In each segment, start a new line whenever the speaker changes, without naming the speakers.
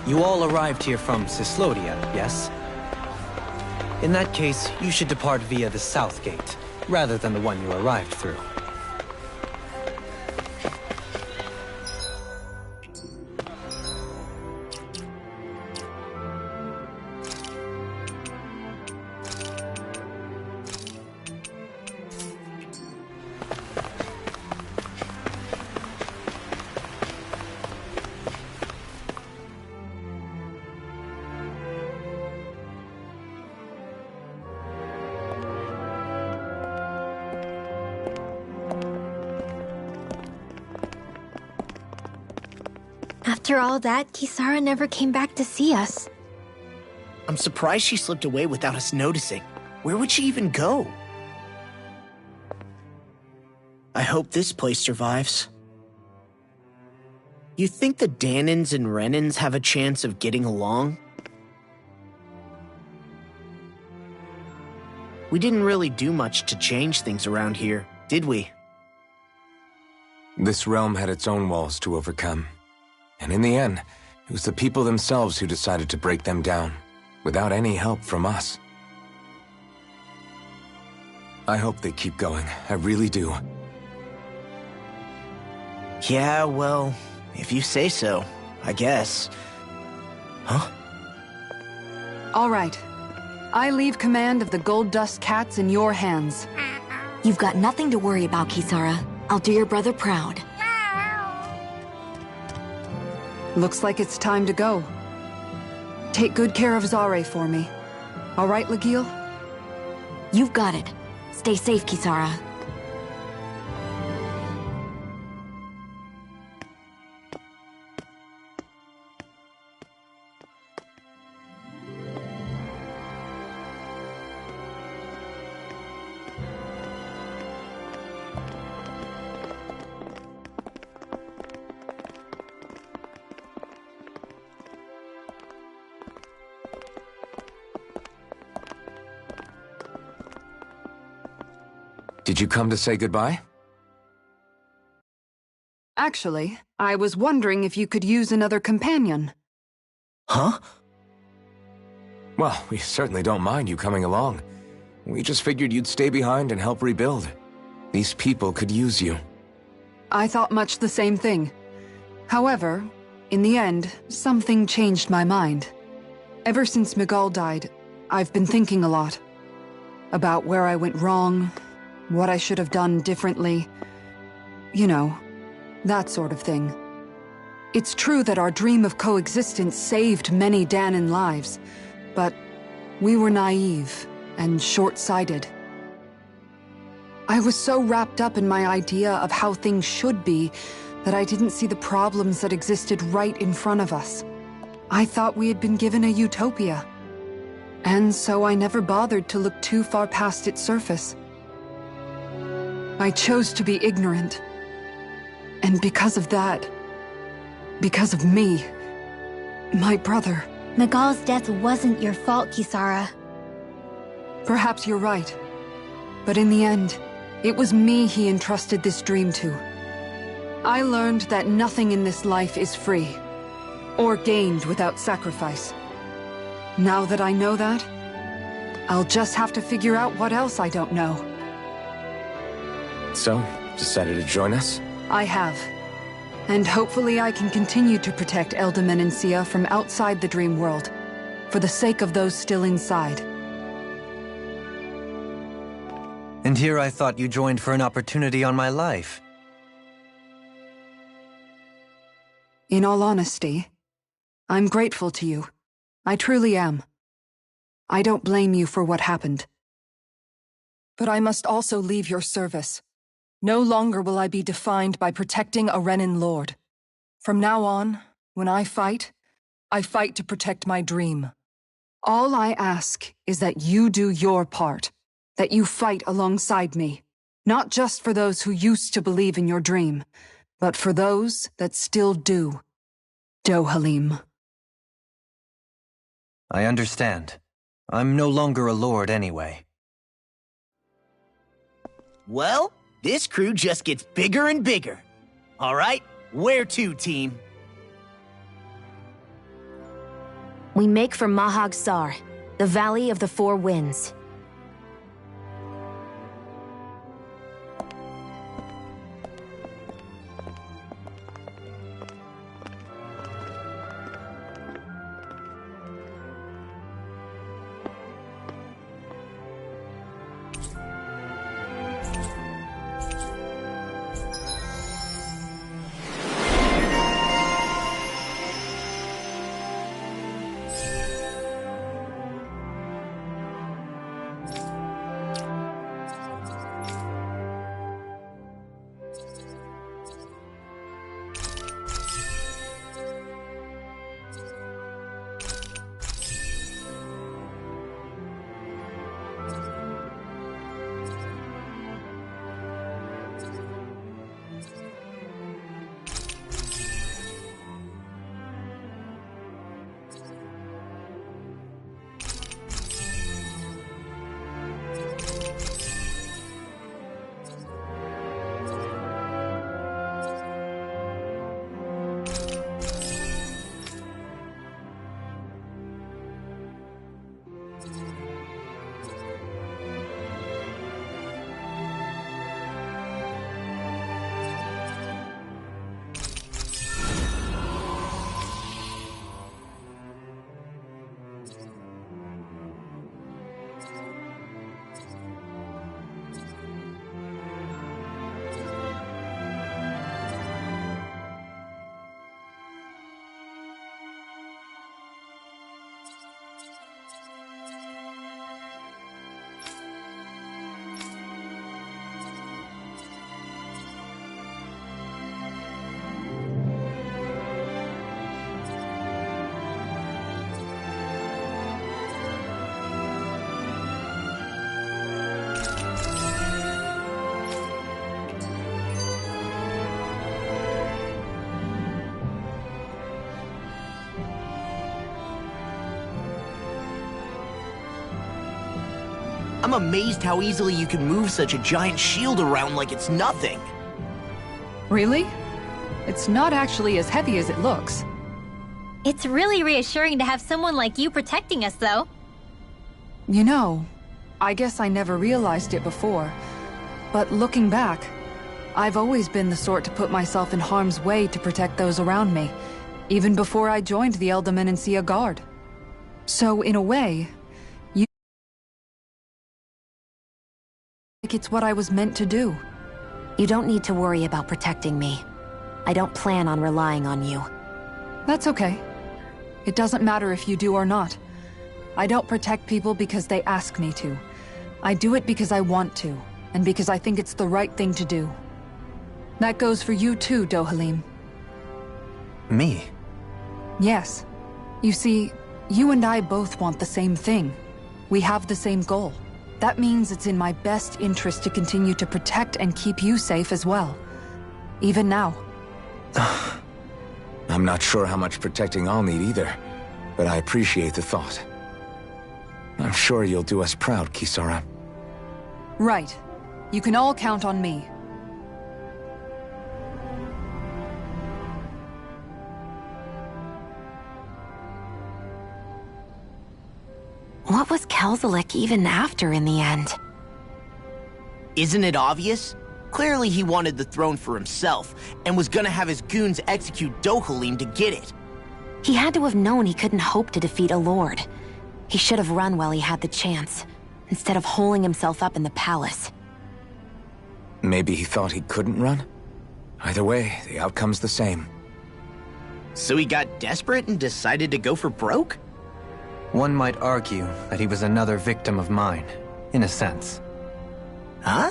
You all arrived here from Cislodia, yes? In that case, you should depart via the south gate, rather than the one you arrived through.
After all that, Kisara never came back to see us.
I'm surprised she slipped away without us noticing. Where would she even go? I hope this place survives. You think the Danins and Renins have a chance of getting along? We didn't really do much to change things around here, did we?
This realm had its own walls to overcome. And in the end, it was the people themselves who decided to break them down, without any help from us. I hope they keep going, I really do.
Yeah, well, if you say so, I guess. Huh?
All right. I leave command of the Gold Dust Cats in your hands.
You've got nothing to worry about, Kisara. I'll do your brother proud.
Looks like it's time to go. Take good care of Zare for me. All right, Legil?
You've got it. Stay safe, Kisara.
Did you come to say goodbye?
Actually, I was wondering if you could use another companion.
Huh?
Well, we certainly don't mind you coming along. We just figured you'd stay behind and help rebuild. These people could use you.
I thought much the same thing. However, in the end, something changed my mind. Ever since Miguel died, I've been thinking a lot. About where I went wrong, what I should have done differently. You know, that sort of thing. It's true that our dream of coexistence saved many Danan lives, but we were naive and short-sighted. I was so wrapped up in my idea of how things should be that I didn't see the problems that existed right in front of us. I thought we had been given a utopia. And so I never bothered to look too far past its surface. I chose to be ignorant. And because of that, because of me, my brother...
Miguel's death wasn't your fault, Kisara.
Perhaps you're right. But in the end, it was me he entrusted this dream to. I learned that nothing in this life is free, or gained without sacrifice. Now that I know that, I'll just have to figure out what else I don't know.
So, decided to join us?
I have. And hopefully I can continue to protect Elda Menencia from outside the dream world, for the sake of those still inside.
And here I thought you joined for an opportunity on my life.
In all honesty, I'm grateful to you. I truly am. I don't blame you for what happened. But I must also leave your service. No longer will I be defined by protecting a Renin lord. From now on, when I fight to protect my dream. All I ask is that you do your part, that you fight alongside me, not just for those who used to believe in your dream, but for those that still do. Dohalim.
I understand. I'm no longer a lord anyway.
Well, this crew just gets bigger and bigger. All right, where to, team?
We make for Mahag Sar, the Valley of the Four Winds.
I'm amazed how easily you can move such a giant shield around like it's nothing.
Really? It's not actually as heavy as it looks.
It's really reassuring to have someone like you protecting us, though.
You know, I guess I never realized it before, but looking back, I've always been the sort to put myself in harm's way to protect those around me, even before I joined the Elderman and Sia Guard. So, in a way, it's what I was meant to do.
You don't need to worry about protecting me. I don't plan on relying on you.
That's okay. It doesn't matter if you do or not. I don't protect people because they ask me to. I do it because I want to, and because I think it's the right thing to do. That goes for you too, Dohalim.
Me?
Yes. You see, you and I both want the same thing. We have the same goal. That means it's in my best interest to continue to protect and keep you safe as well. Even now.
I'm not sure how much protecting I'll need either, but I appreciate the thought. I'm sure you'll do us proud, Kisara.
Right. You can all count on me.
What was Kelzelik even after in the end?
Isn't it obvious? Clearly he wanted the throne for himself, and was gonna have his goons execute Dohalim to get it.
He had to have known he couldn't hope to defeat a lord. He should have run while he had the chance, instead of holing himself up in the palace.
Maybe he thought he couldn't run? Either way, the outcome's the same.
So he got desperate and decided to go for broke?
One might argue that he was another victim of mine, in a sense.
Huh?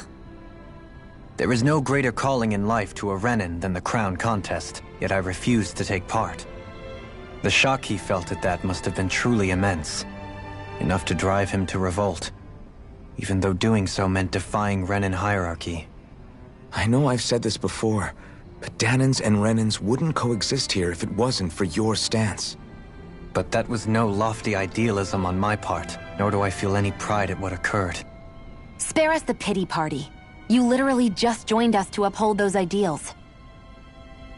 There is no greater calling in life to a Renin than the crown contest, yet I refused to take part. The shock he felt at that must have been truly immense, enough to drive him to revolt, even though doing so meant defying Renin hierarchy.
I know I've said this before, but Danans and Renins wouldn't coexist here if it wasn't for your stance.
But that was no lofty idealism on my part, nor do I feel any pride at what occurred.
Spare us the pity party. You literally just joined us to uphold those ideals.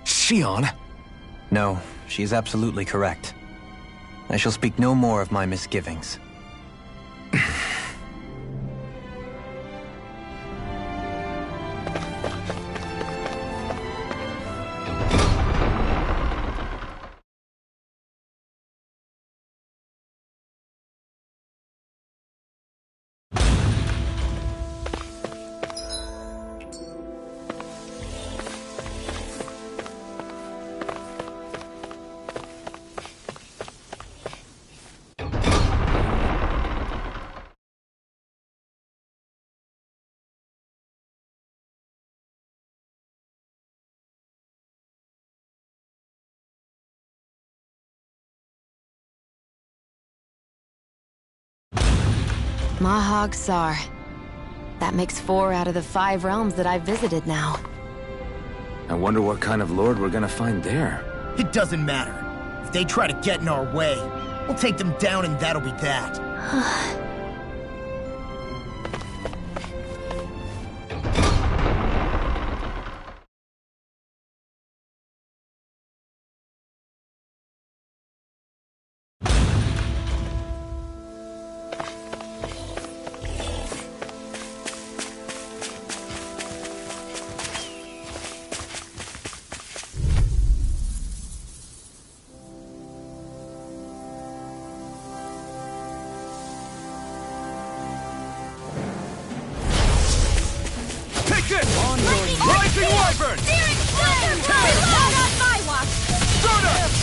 Shion?
No, she's absolutely correct. I shall speak no more of my misgivings.
Mahag Sar. That makes 4 out of the 5 realms that I've visited now.
I wonder what kind of lord we're gonna find there.
It doesn't matter. If they try to get in our way, we'll take them down and that'll be that.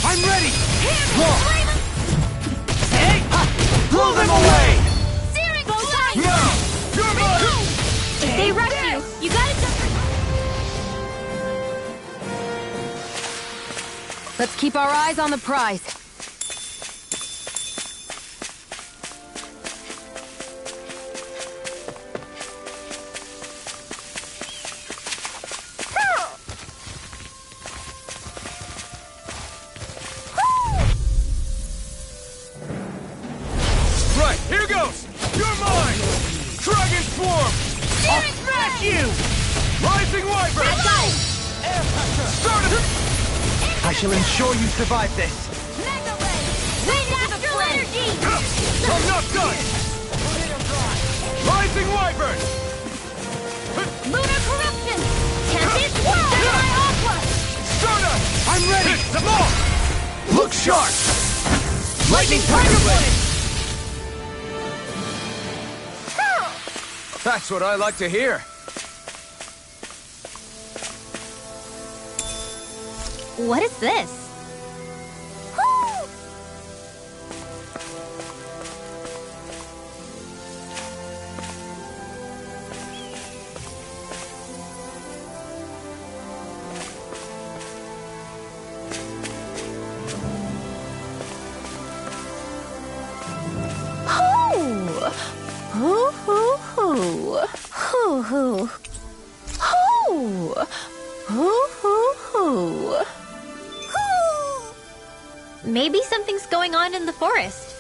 I'm ready! Hey! Blow them away! No! You're mine!
If they rush you, you gotta jump.
Let's keep our eyes on the prize.
Right, here goes! You're mine! Dragon Swarm! I'll smash you! Rising Wyvern! Start it!
I shall ensure you survive this.
Mega Ray! Wind Astral Energy!
I'm not done! Rising Wyvern!
Lunar Corruption! Tempest Samurai Aqua!
Stardust! I'm ready! Hit them all! Look sharp! Lightning Tiger Blade! That's what I like to hear.
What is this? Maybe something's going on in the forest.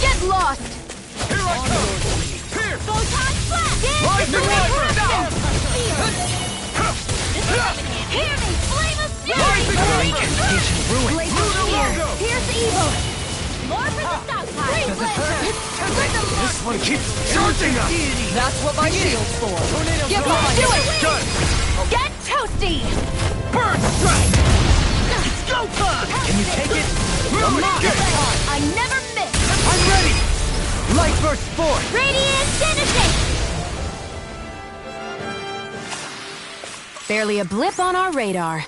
Get lost!
Here I come! Here!
Photon Blast!
Rising Wyvern!
Hear me! Flame of
Rising
Fury!
Wyvern!
Blaze
Lunar
of Fear!
Logo!
Here's the evil! More for the stockpile!
Does it hurt? This one keeps charging us!
That's what my shield's for.
Get behind
Do
it!
it!
Done!
Get toasty!
Burn strike! It's go time! Can you take it? Get it!
I never miss!
I'm ready! Light burst forth!
Radiant Genesis!
Barely a blip on our radar.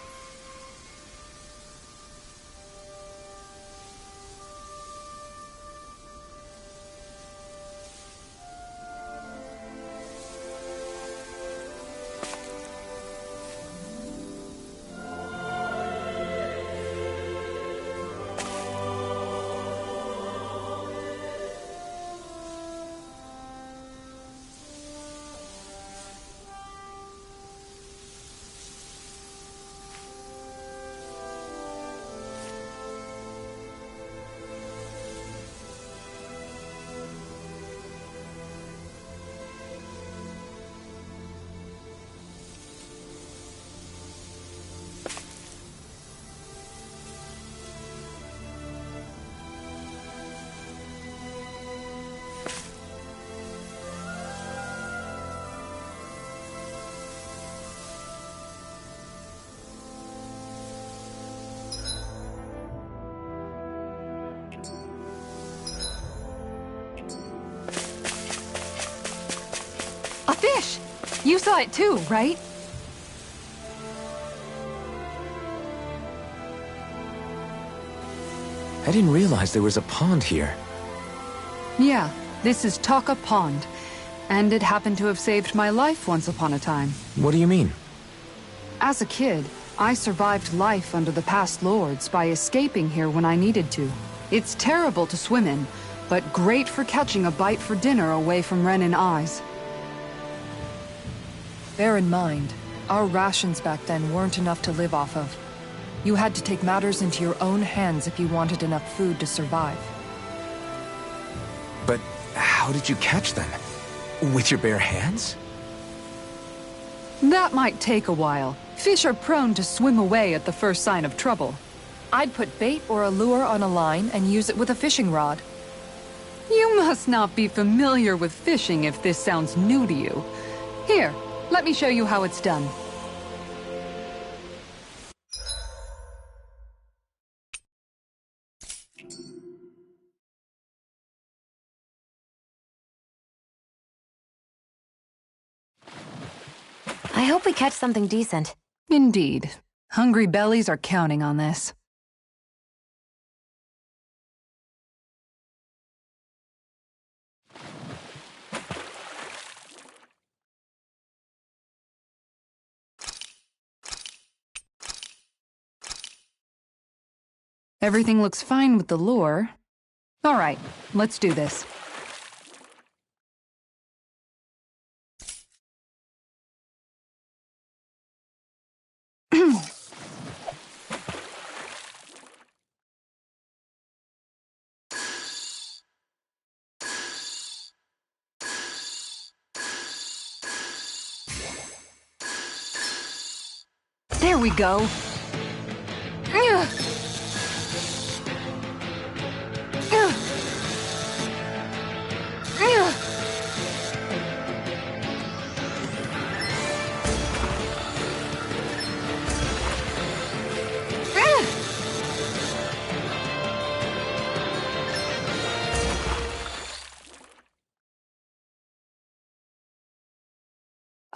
You saw it too, right?
I didn't realize there was a pond here.
Yeah, this is Taka Pond. And it happened to have saved my life once upon a time.
What do you mean?
As a kid, I survived life under the past lords by escaping here when I needed to. It's terrible to swim in, but great for catching a bite for dinner away from Renin eyes.
Bear in mind, our rations back then weren't enough to live off of. You had to take matters into your own hands if you wanted enough food to survive.
But how did you catch them? With your bare hands?
That might take a while. Fish are prone to swim away at the first sign of trouble.
I'd put bait or a lure on a line and use it with a fishing rod.
You must not be familiar with fishing if this sounds new to you. Here, let me show you how it's done.
I hope we catch something decent.
Indeed. Hungry bellies are counting on this. Everything looks fine with the lure. All right, let's do this. There we go.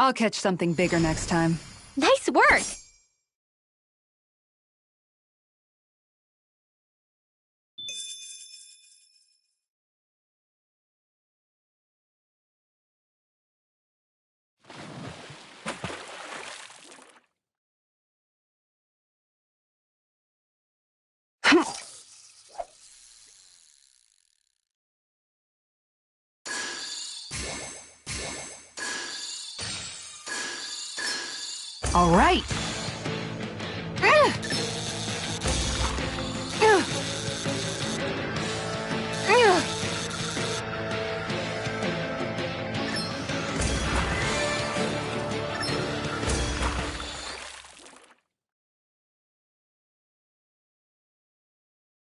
I'll catch something bigger next time.
Nice work!
All right.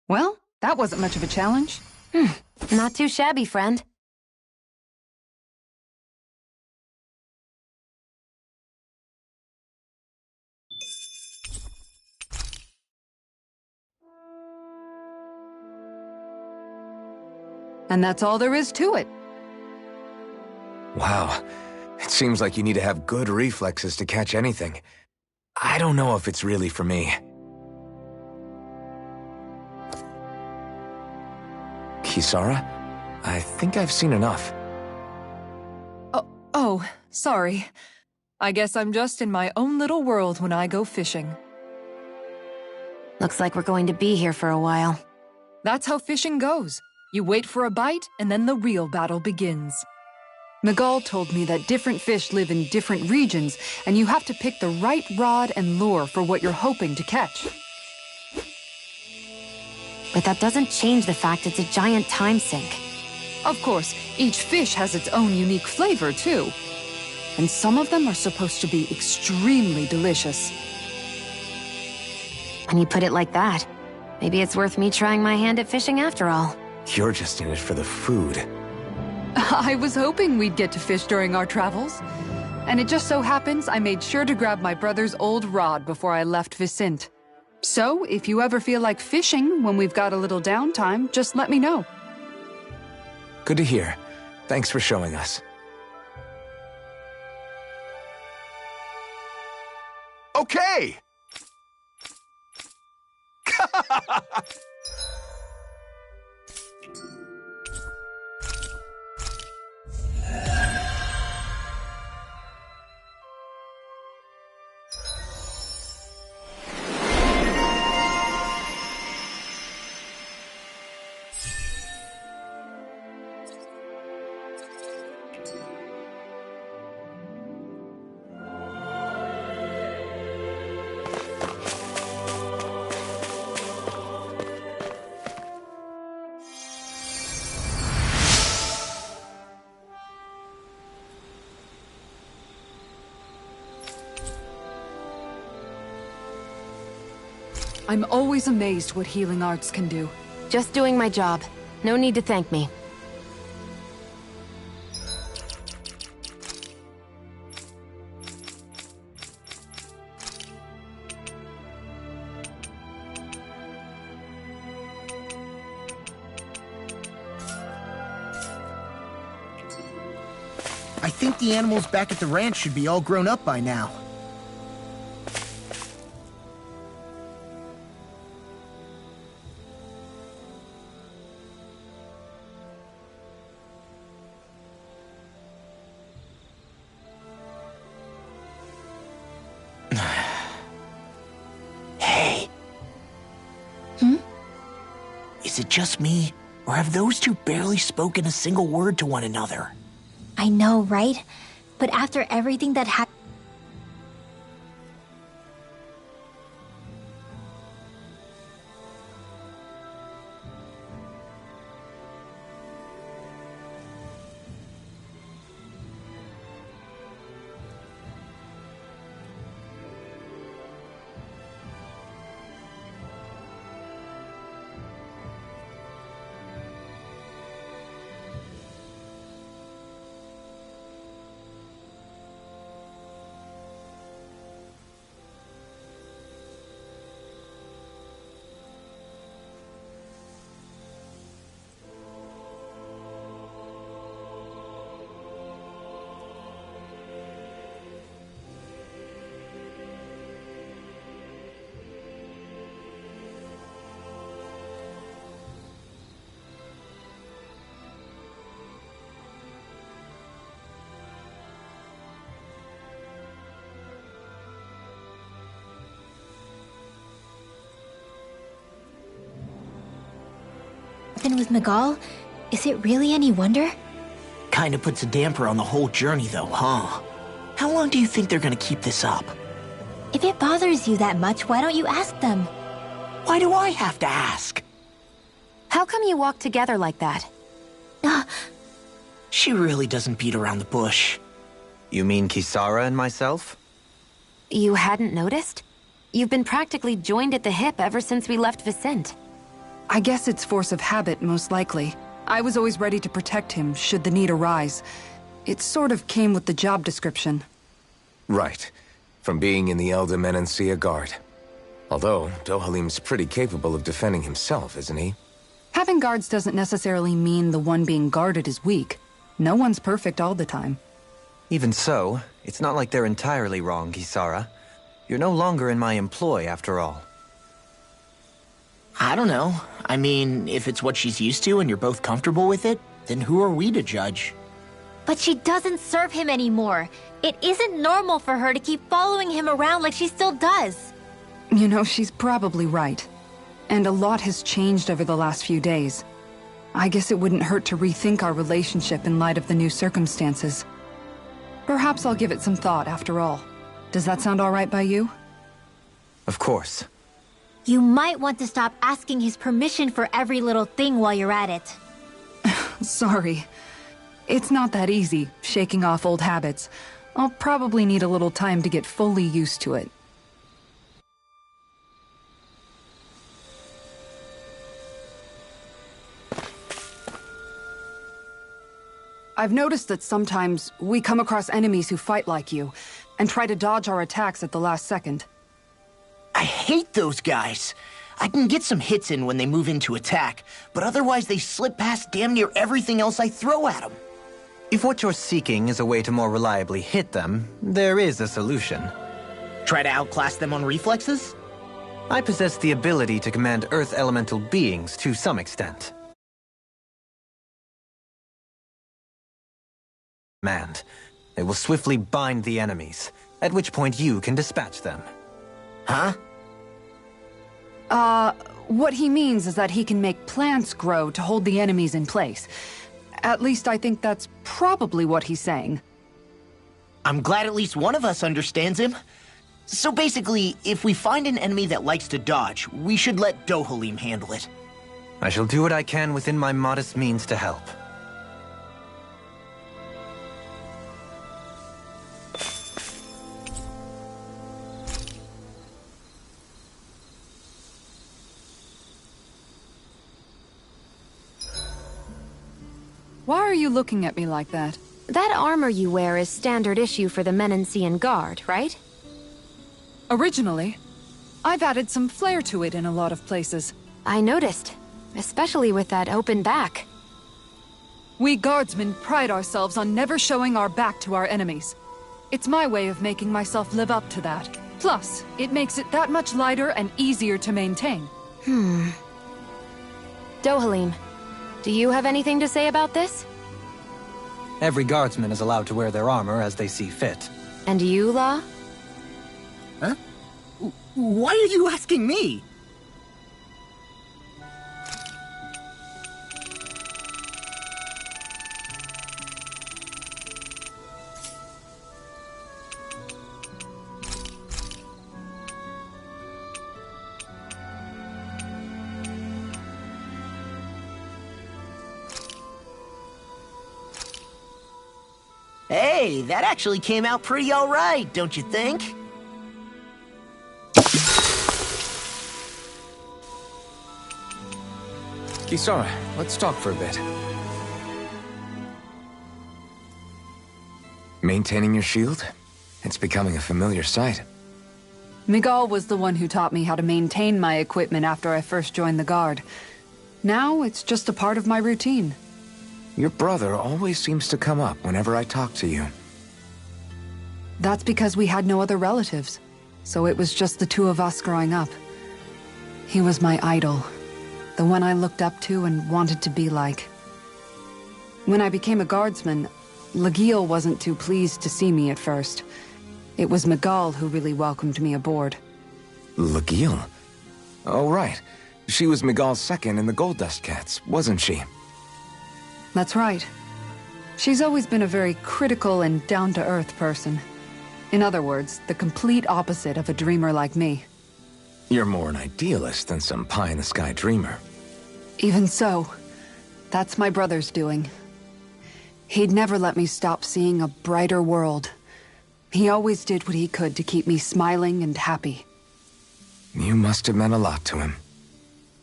Well, that wasn't much of a challenge.
Not too shabby, friend.
And that's all there is to it.
Wow. It seems like you need to have good reflexes to catch anything. I don't know if it's really for me. Kisara? I think I've seen enough.
Oh, sorry. I guess I'm just in my own little world when I go fishing.
Looks like we're going to be here for a while.
That's how fishing goes. You wait for a bite, and then the real battle begins.
Miguel told me that different fish live in different regions, and you have to pick the right rod and lure for what you're hoping to catch.
But that doesn't change the fact it's a giant time sink.
Of course, each fish has its own unique flavor, too. And some of them are supposed to be extremely delicious.
When you put it like that, maybe it's worth me trying my hand at fishing after all.
You're just in it for the food.
I was hoping we'd get to fish during our travels. And it just so happens I made sure to grab my brother's old rod before I left Vicente. So, if you ever feel like fishing when we've got a little downtime, just let me know.
Good to hear. Thanks for showing us.
Okay!
I'm always amazed what healing arts can do.
Just doing my job. No need to thank me.
I think the animals back at the ranch should be all grown up by now. Hey. Is it just me, or have those two barely spoken a single word to one another?
I know, right? But after everything that happened... with Miguel? Is it really any wonder?
Kinda puts a damper on the whole journey though, huh? How long do you think they're gonna keep this up?
If it bothers you that much, why don't you ask them?
Why do I have to ask?
How come you walk together like that?
She really doesn't beat around the bush.
You mean Kisara and myself?
You hadn't noticed? You've been practically joined at the hip ever since we left Vicente.
I guess it's force of habit, most likely. I was always ready to protect him, should the need arise. It sort of came with the job description.
Right. From being in the Elder Menancia Guard. Although, Dohalim's pretty capable of defending himself, isn't he?
Having guards doesn't necessarily mean the one being guarded is weak. No one's perfect all the time.
Even so, it's not like they're entirely wrong, Kisara. You're no longer in my employ, after all.
I don't know. I mean, if it's what she's used to and you're both comfortable with it, then who are we to judge?
But she doesn't serve him anymore. It isn't normal for her to keep following him around like she still does.
You know, she's probably right. And a lot has changed over the last few days. I guess it wouldn't hurt to rethink our relationship in light of the new circumstances. Perhaps I'll give it some thought after all. Does that sound all right by you?
Of course.
You might want to stop asking his permission for every little thing while you're at it.
Sorry. It's not that easy, shaking off old habits. I'll probably need a little time to get fully used to it. I've noticed that sometimes we come across enemies who fight like you, and try to dodge our attacks at the last second.
I hate those guys. I can get some hits in when they move into attack, but otherwise they slip past damn near everything else I throw at them.
If what you're seeking is a way to more reliably hit them, there is a solution.
Try to outclass them on reflexes?
I possess the ability to command Earth elemental beings to some extent. They will swiftly bind the enemies, at which point you can dispatch them.
Huh?
What he means is that he can make plants grow to hold the enemies in place. At least I think that's probably what he's saying.
I'm glad at least one of us understands him. So basically, if we find an enemy that likes to dodge, we should let Dohalim handle it.
I shall do what I can within my modest means to help.
Why are you looking at me like that?
That armor you wear is standard issue for the Menancian Guard, right?
Originally, I've added some flair to it in a lot of places.
I noticed, especially with that open back.
We guardsmen pride ourselves on never showing our back to our enemies. It's my way of making myself live up to that. Plus, it makes it that much lighter and easier to maintain.
Dohalim, do you have anything to say about this?
Every guardsman is allowed to wear their armor as they see fit.
And you, La?
Huh? Why are you asking me? Hey, that actually came out pretty all right, don't you think?
Kisara, let's talk for a bit. Maintaining your shield? It's becoming a familiar sight.
Miguel was the one who taught me how to maintain my equipment after I first joined the Guard. Now, it's just a part of my routine.
Your brother always seems to come up whenever I talk to you.
That's because we had no other relatives, so it was just the two of us growing up. He was my idol, the one I looked up to and wanted to be like. When I became a guardsman, Lagiel wasn't too pleased to see me at first. It was Miguel who really welcomed me aboard.
Lagiel? Oh, right. She was Miguel's second in the Gold Dust Cats, wasn't she?
That's right. She's always been a very critical and down-to-earth person. In other words, the complete opposite of a dreamer like me.
You're more an idealist than some pie-in-the-sky dreamer.
Even so, that's my brother's doing. He'd never let me stop seeing a brighter world. He always did what he could to keep me smiling and happy.
You must have meant a lot to him.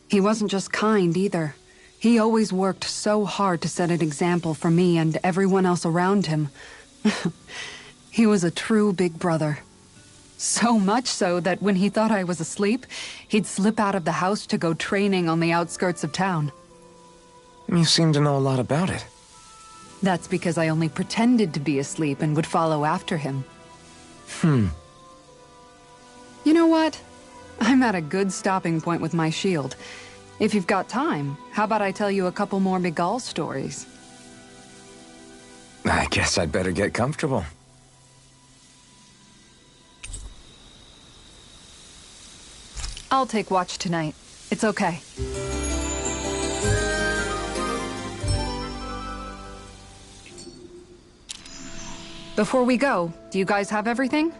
He wasn't just kind, either. He always worked so hard to set an example for me and everyone else around him. He was a true big brother. So much so that when he thought I was asleep, he'd slip out of the house to go training on the outskirts of town.
You seem to know a lot about it.
That's because I only pretended to be asleep and would follow after him. You know what? I'm at a good stopping point with my shield. If you've got time, how about I tell you a couple more Miguel stories?
I guess I'd better get comfortable.
I'll take watch tonight. It's okay. Before we go, do you guys have everything?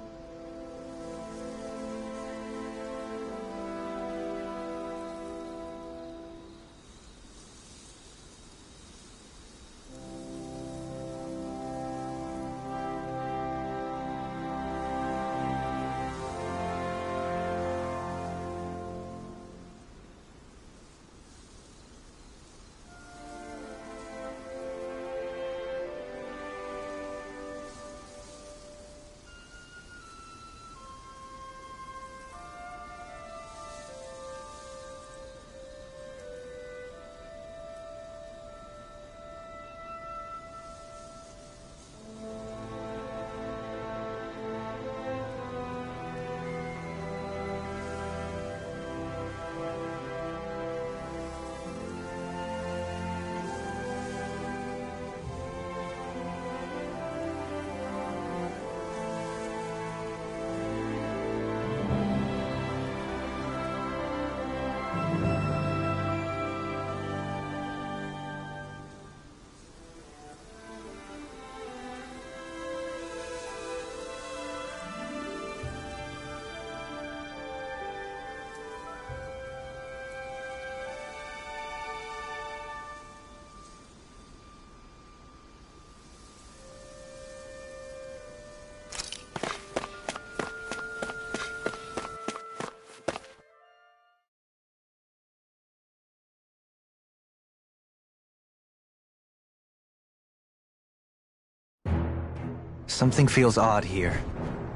Something feels odd here.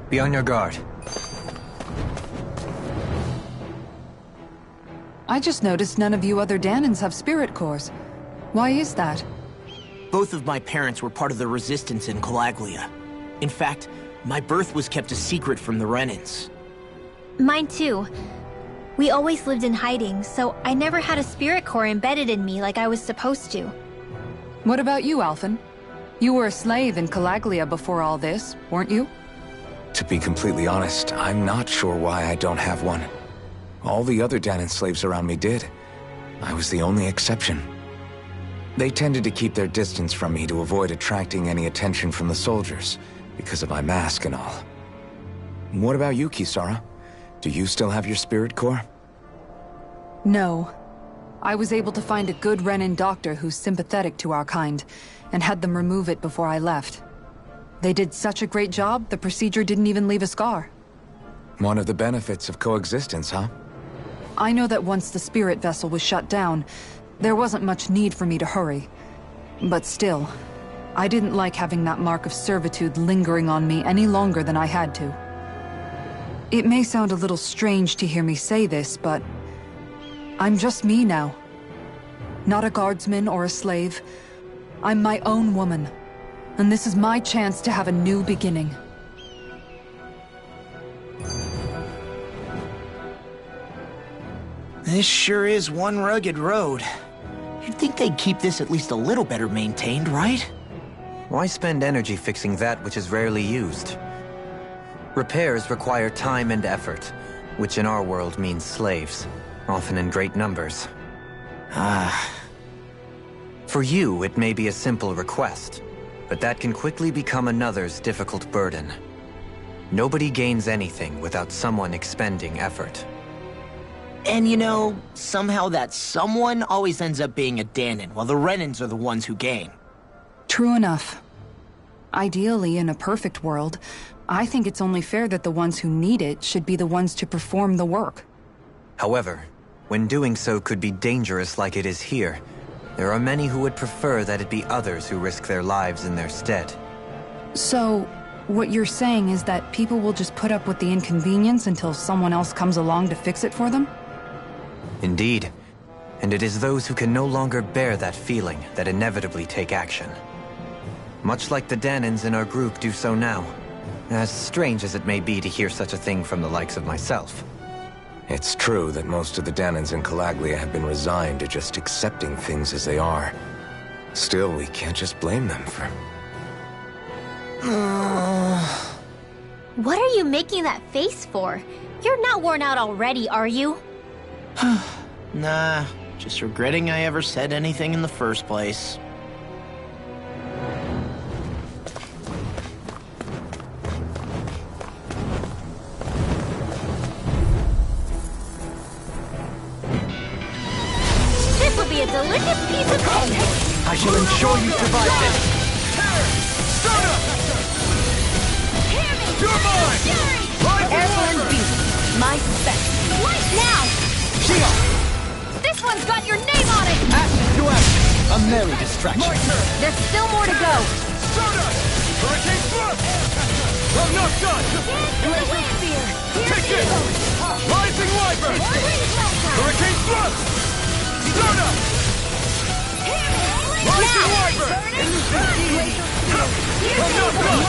Be on your guard.
I just noticed none of you other Danans have spirit cores. Why is that?
Both of my parents were part of the resistance in Calaglia. In fact, my birth was kept a secret from the Renans.
Mine too. We always lived in hiding, so I never had a spirit core embedded in me like I was supposed to.
What about you, Alphen? You were a slave in Calaglia before all this, weren't you?
To be completely honest, I'm not sure why I don't have one. All the other Danan slaves around me did. I was the only exception. They tended to keep their distance from me to avoid attracting any attention from the soldiers, because of my mask and all. What about you, Kisara? Do you still have your spirit core?
No. I was able to find a good Renan doctor who's sympathetic to our kind, and had them remove it before I left. They did such a great job, the procedure didn't even leave a scar.
One of the benefits of coexistence, huh?
I know that once the spirit vessel was shut down, there wasn't much need for me to hurry. But still, I didn't like having that mark of servitude lingering on me any longer than I had to. It may sound a little strange to hear me say this, but I'm just me now. Not a guardsman or a slave. I'm my own woman, and this is my chance to have a new beginning.
This sure is one rugged road. You'd think they'd keep this at least a little better maintained, right?
Why spend energy fixing that which is rarely used? Repairs require time and effort, which in our world means slaves, often in great numbers. For you, it may be a simple request, but that can quickly become another's difficult burden. Nobody gains anything without someone expending effort.
And you know, somehow that someone always ends up being a Danan, while the Renans are the ones who gain.
True enough. Ideally, in a perfect world, I think it's only fair that the ones who need it should be the ones to perform the work.
However, when doing so could be dangerous like it is here, there are many who would prefer that it be others who risk their lives in their stead.
So, what you're saying is that people will just put up with the inconvenience until someone else comes along to fix it for them?
Indeed. And it is those who can no longer bear that feeling that inevitably take action. Much like the Danans in our group do so now. As strange as it may be to hear such a thing from the likes of myself.
It's true that most of the Danans in Calaglia have been resigned to just accepting things as they are. Still, we can't just blame them for...
What are you making that face for? You're not worn out already, are you?
Nah, just regretting I ever said anything in the first place.
This will be a delicious piece of cake!
I shall ensure you survive this!
Start up! You're mine!
Airborne beast, my spec.
What now?
This one's got your name on it!
Action to action! A merry distraction.
My turn!
There's still more to go.
Stardust! Hurricane Thrust! I'm not done! Take this! Rising Wyvern! Hurricane Thrust! Stardust! Rising Wyvern! I'm not done!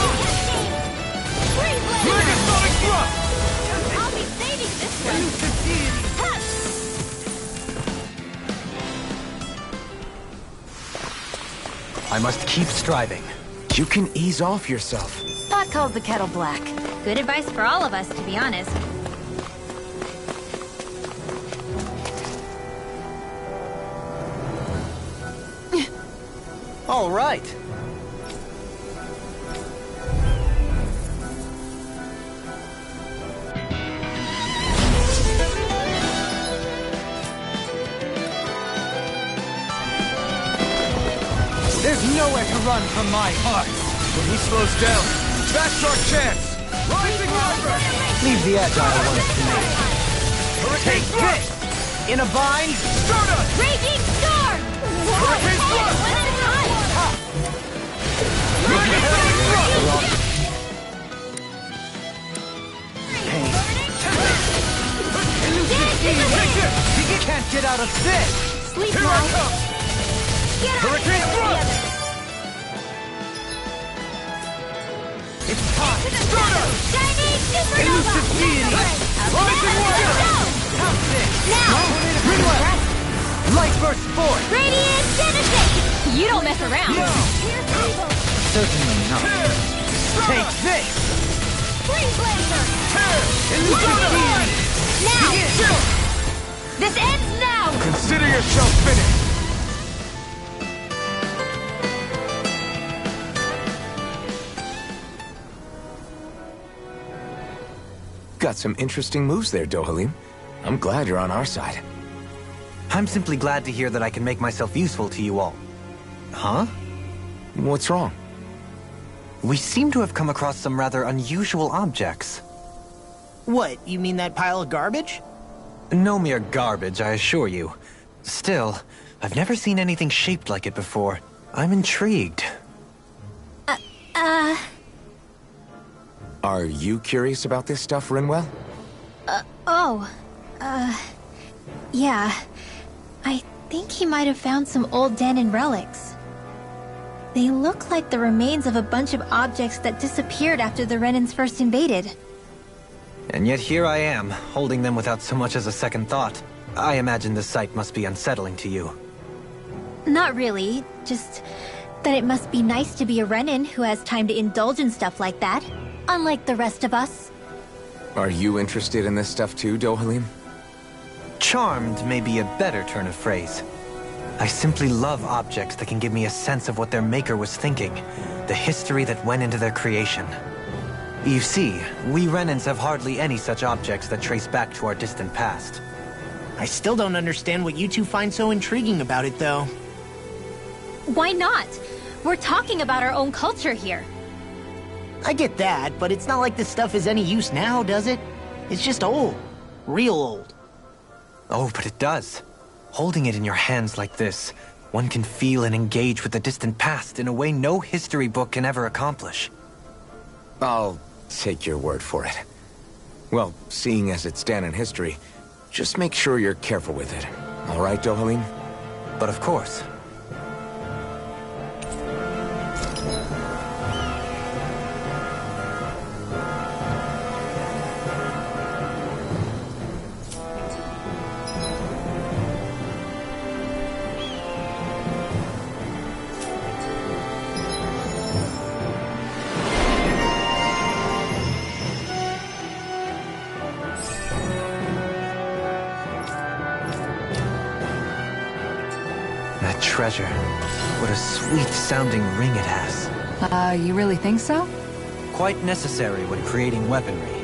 Megasonic Thrust!
I'll be saving this one.
I must keep striving.
You can ease off yourself.
Pot calls the kettle black.
Good advice for all of us, to be honest.
All right. There's nowhere to run from my heart.
When he slows down, that's our chance! Rising Wyvern!
Leave the agile ones to me.
Hurricane
Take
Thrust!
this! In a bind?
Stardust!
Raging storm!
Hurricane Thrust!
One at a time!
Megasonic Thrust!
can't get out of this!
Sleep
Here I
now.
come!
Get out
Hurricane thrust! It's time! Stardust!
Chinese supernova!
Elusive deity! Rising wire!
Count this!
Now!
Rewind! Light burst forth!
Radiant Genesis! You don't mess around!
No!
Certainly not.
Tear!
Take this!
Freeze Blazer!
Tear!
Elusive deity!
Now!
Chill!
This ends now!
Consider yourself finished!
Got some interesting moves there, Dohalim. I'm glad you're on our side.
I'm simply glad to hear that I can make myself useful to you all. Huh?
What's wrong?
We seem to have come across some rather unusual objects.
What, you mean that pile of garbage?
No mere garbage, I assure you. Still, I've never seen anything shaped like it before. I'm intrigued.
Are you curious about this stuff, Rinwell?
Yeah. I think he might have found some old Danon relics. They look like the remains of a bunch of objects that disappeared after the Renans first invaded.
And yet here I am, holding them without so much as a second thought. I imagine the sight must be unsettling to you.
Not really, just that it must be nice to be a Renan who has time to indulge in stuff like that, unlike the rest of us.
Are you interested in this stuff too, Dohalim?
Charmed may be a better turn of phrase. I simply love objects that can give me a sense of what their maker was thinking, the history that went into their creation. You see, we Renans have hardly any such objects that trace back to our distant past.
I still don't understand what you two find so intriguing about it, though.
Why not? We're talking about our own culture here.
I get that, but it's not like this stuff is any use now, does it? It's just old. Real old.
Oh, but it does. Holding it in your hands like this, one can feel and engage with the distant past in a way no history book can ever accomplish.
I'll take your word for it. Well, seeing as it's Danon history, just make sure you're careful with it. All right, Dohalim?
But of course. That treasure. What a sweet-sounding ring it has.
You really think so?
Quite necessary when creating weaponry.